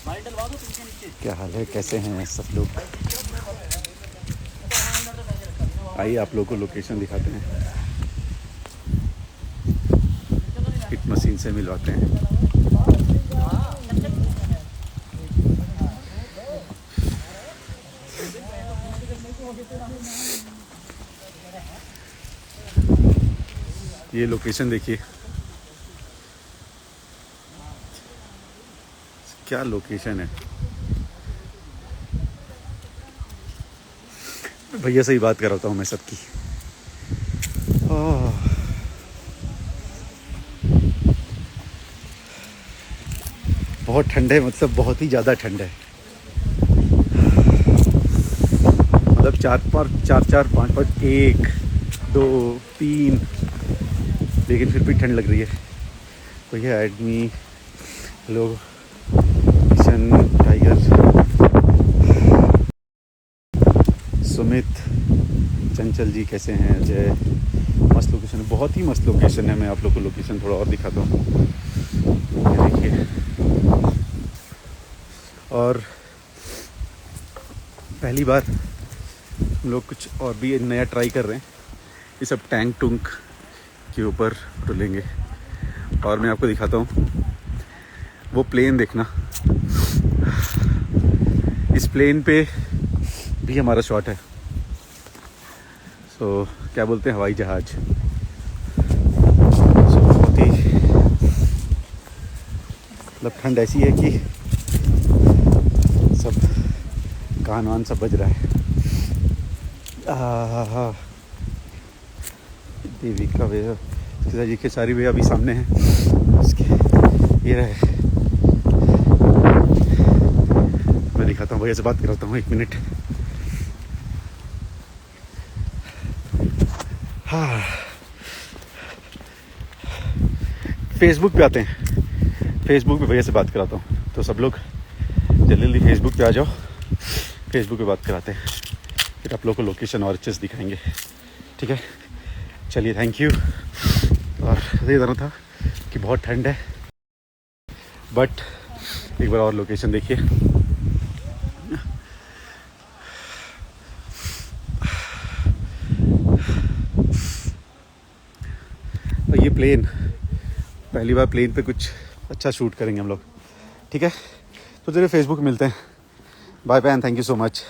क्या हाल है, कैसे हैं सब लोग? आइए आप लोगों को लोकेशन दिखाते हैं, हिट मशीन से मिलवाते हैं। ये लोकेशन देखिए, क्या लोकेशन है। भैया से ही बात कराता हूँ मैं सबकी। बहुत ठंड है, मतलब बहुत ही ज़्यादा ठंड है। मतलब 4 5 5 1 2 3, लेकिन फिर भी ठंड लग रही है। भैया एडमी लोग, किशन, टाइगर, सुमित, चंचल जी कैसे हैं, अजय। मस्त लोकेशन है, बहुत ही मस्त लोकेशन है। मैं आप लोग को लोकेशन थोड़ा और दिखाता हूँ, ये देखिए। और पहली बार हम लोग कुछ और भी नया ट्राई कर रहे हैं। ये सब टैंक टूंक के ऊपर डुलेंगे और मैं आपको दिखाता हूँ वो प्लेन। देखना, इस प्लेन पे भी हमारा शॉट है। सो क्या बोलते हैं, हवाई जहाज। सो बहुत ही मतलब ठंड ऐसी है कि सब कान वान सब बज रहा है। देविका भैया, जी के सारी भैया अभी सामने हैं उसके, ये रहे। मैं दिखाता हूँ, भैया से बात कराता हूँ 1 मिनट। हाँ, फेसबुक पे आते हैं, फेसबुक पे भैया से बात कराता हूँ। तो सब लोग जल्दी जल्दी फेसबुक पे आ जाओ, फेसबुक पे बात कराते हैं, फिर आप लोग को लोकेशन और अच्छे से दिखाएंगे। ठीक है, चलिए, थैंक यू। और ये जाना था कि बहुत ठंड है, बट एक बार और लोकेशन देखिए। ये प्लेन, पहली बार प्लेन पे कुछ अच्छा शूट करेंगे हम लोग। ठीक है, तो चलिए फेसबुक मिलते हैं। Bye bye and thank you so much.